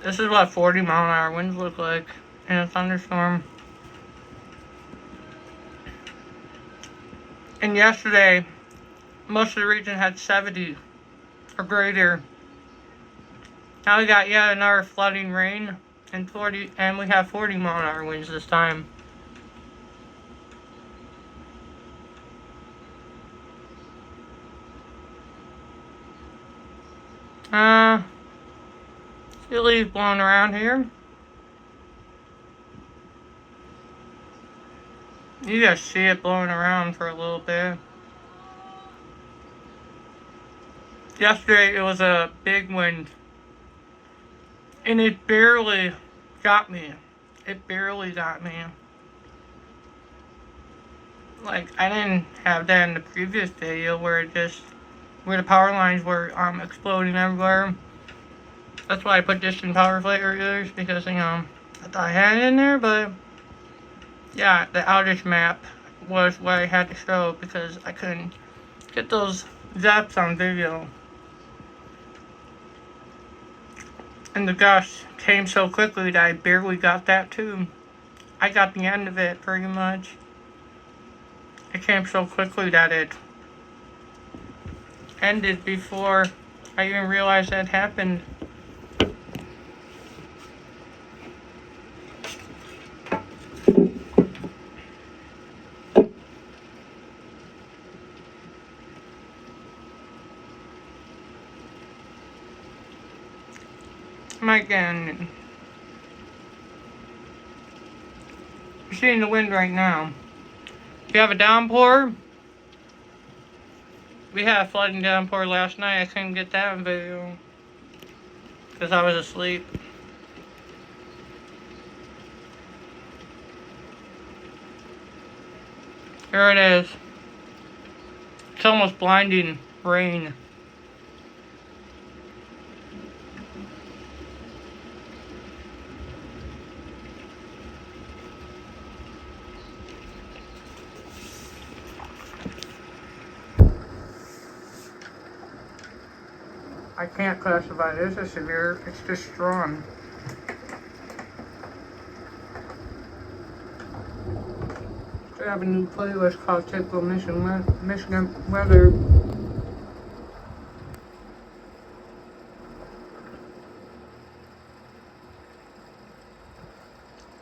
This is what 40-mile-an-hour winds look like in a thunderstorm. And yesterday, most of the region had 70 or greater. Now we got yet another flooding rain and we have 40-mile-an-hour winds this time. See leaves blowing around here. You just see it blowing around for a little bit. Yesterday it was a big wind. And it barely got me. It barely got me. Like, I didn't have that in the previous video where the power lines were exploding everywhere. That's why I put distant power failures, because, I thought I had it in there, but yeah, the outage map was what I had to show because I couldn't get those zaps on video. And the gusts came so quickly that I barely got that too. I got the end of it pretty much. It came so quickly that it ended before I even realized that happened. Again, you're seeing the wind right now. If you have a downpour, we had a flooding downpour last night. I couldn't get that in video because I was asleep. Here it is. It's almost blinding rain. I can't classify this as severe, it's just strong. I have a new playlist called Typical Michigan Weather.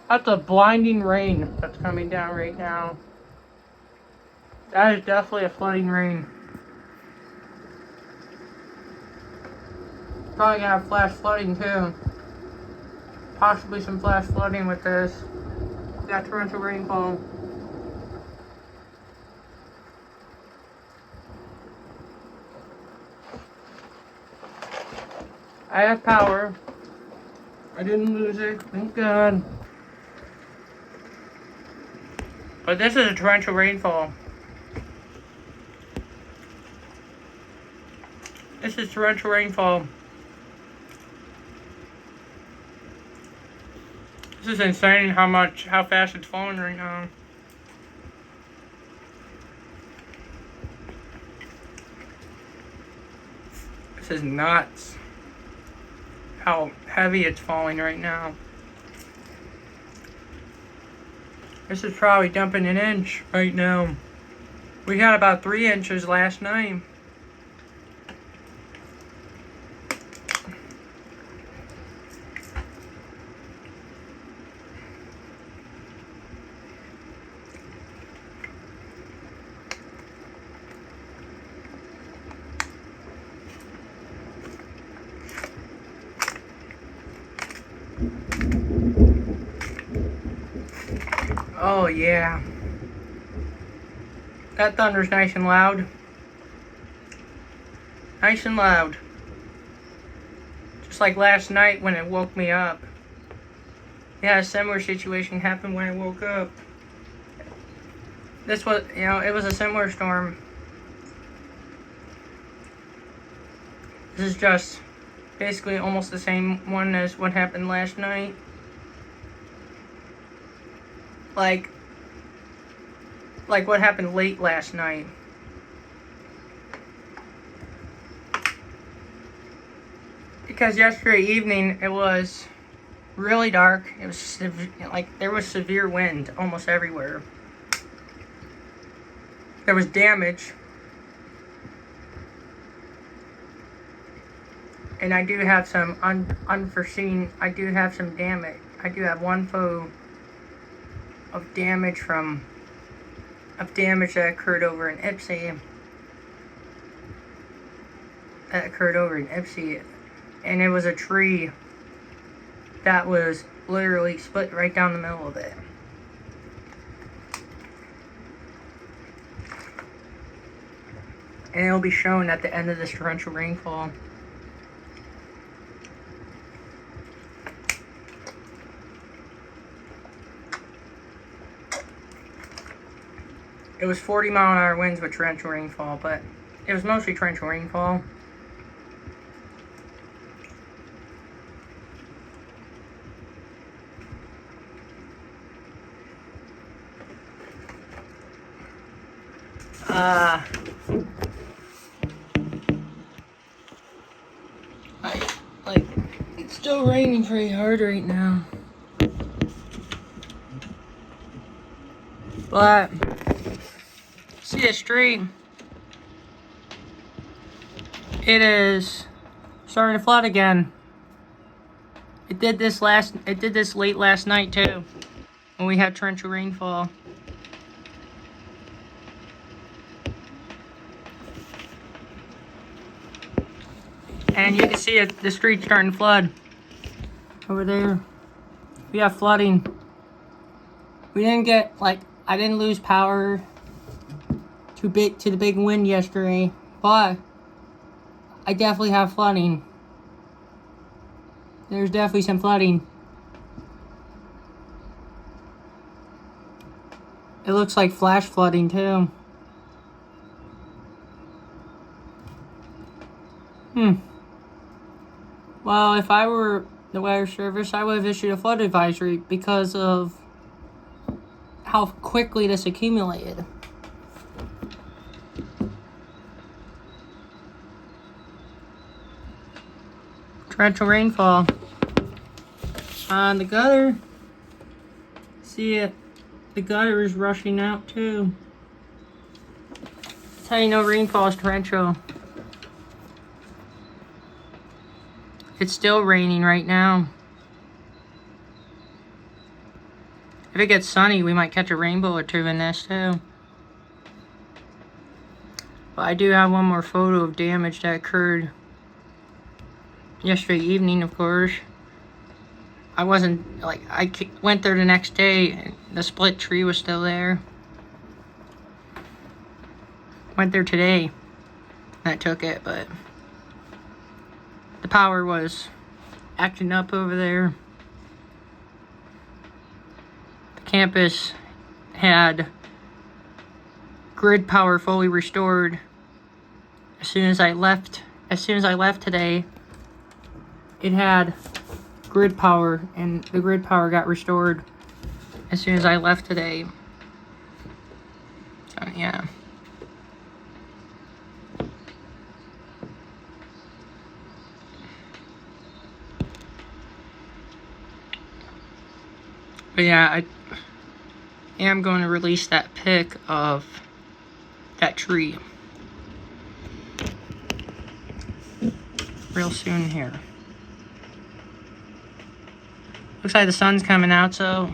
That's a blinding rain that's coming down right now. That is definitely a flooding rain. Probably gonna have flash flooding too. Possibly some flash flooding with this. That torrential rainfall. I have power. I didn't lose it, thank God. But this is a torrential rainfall. This is torrential rainfall. This is insane how fast it's falling right now. This is nuts. How heavy it's falling right now. This is probably dumping an inch right now. We had about 3 inches last night. Oh yeah. That thunder's nice and loud. Nice and loud. Just like last night when it woke me up. Yeah, a similar situation happened when I woke up. This was, it was a similar storm. This is just basically almost the same one as what happened last night. Like what happened late last night. Because yesterday evening it was really dark. It was like there was severe wind almost everywhere. There was damage. And I do have some unforeseen, I do have some damage. I do have one photo of damage that occurred over in Ipsy. And it was a tree that was literally split right down the middle of it. And it'll be shown at the end of this torrential rainfall. It was 40-mile-an-hour winds with torrential rainfall, but it was mostly torrential rainfall. It's still raining pretty hard right now. But see a stream. It is starting to flood again. It did this late last night too, when we had torrential rainfall. And you can see it, the street's starting to flood. Over there, we have flooding. We didn't get, I didn't lose power to the big wind yesterday, but I definitely have flooding. There's definitely some flooding. It looks like flash flooding too. Well, if I were the Weather Service, I would have issued a flood advisory because of how quickly this accumulated. Torrential rainfall on the gutter. See it? The gutter is rushing out too. That's how you know rainfall is torrential. It's still raining right now. If it gets sunny, we might catch a rainbow or two in this too. But I do have one more photo of damage that occurred yesterday evening, of course. I wasn't, I went there the next day and the split tree was still there. Went there today and I took it, but the power was acting up over there. The campus had grid power fully restored as soon as I left today. It had grid power, and the grid power got restored as soon as I left today. So yeah. But yeah, I am going to release that pic of that tree real soon here. Looks like the sun's coming out, so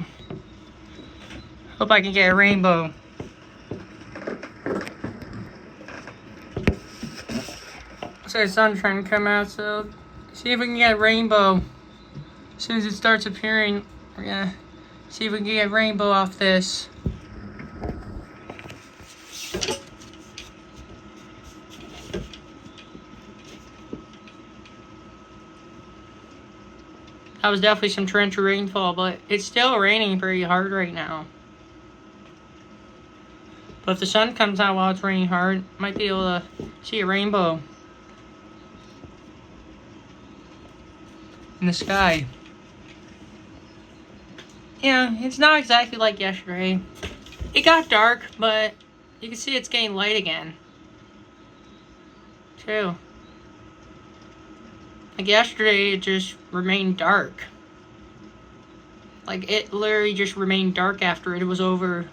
hope I can get a rainbow. Looks like the sun's trying to come out, so see if we can get a rainbow. As soon as it starts appearing, we're gonna see if we can get a rainbow off this. That was definitely some torrential rainfall, but it's still raining pretty hard right now. But if the sun comes out while it's raining hard, might be able to see a rainbow in the sky. Yeah, it's not exactly like yesterday. It got dark, but you can see it's getting light again. Too. Like yesterday, it just remained dark. Like, it literally just remained dark after it was over.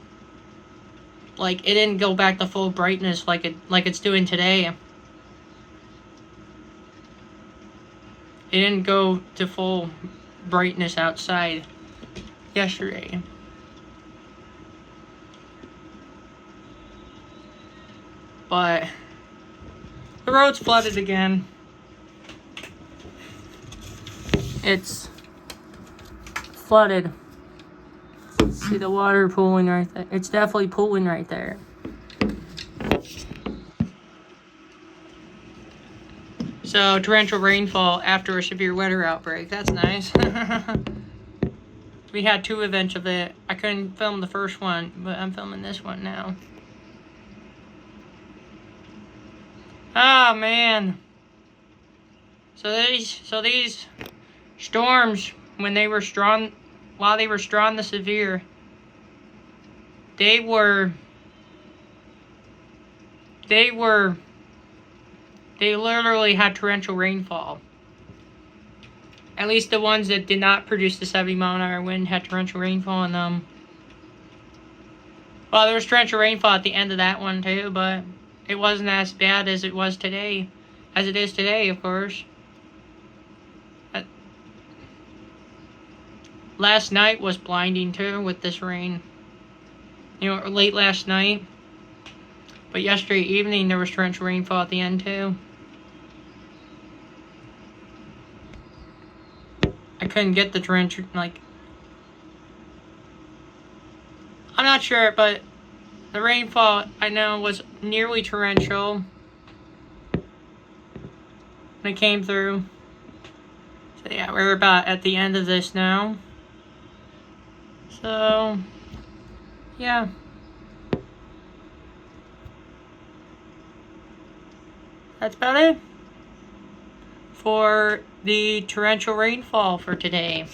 Like, it didn't go back to full brightness like it's doing today. It didn't go to full brightness outside yesterday. But the road's flooded again. It's flooded. See the water pooling right there? It's definitely pooling right there. So, torrential rainfall after a severe weather outbreak. That's nice. We had 2 events of it. I couldn't film the first one, but I'm filming this one now. Oh, man. So these storms, when they were strong, while they were strong to severe, they literally had torrential rainfall. At least the ones that did not produce the 70-mile-an-hour wind had torrential rainfall in them. Well, there was torrential rainfall at the end of that one too, but it wasn't as bad as it was today. As it is today, of course. Last night was blinding too with this rain. You know, late last night. But yesterday evening there was torrential rainfall at the end too. I couldn't get the torrential, like... I'm not sure, but the rainfall, I know, was nearly torrential when it came through. So yeah, we're about at the end of this now. So, yeah. That's about it for the torrential rainfall for today.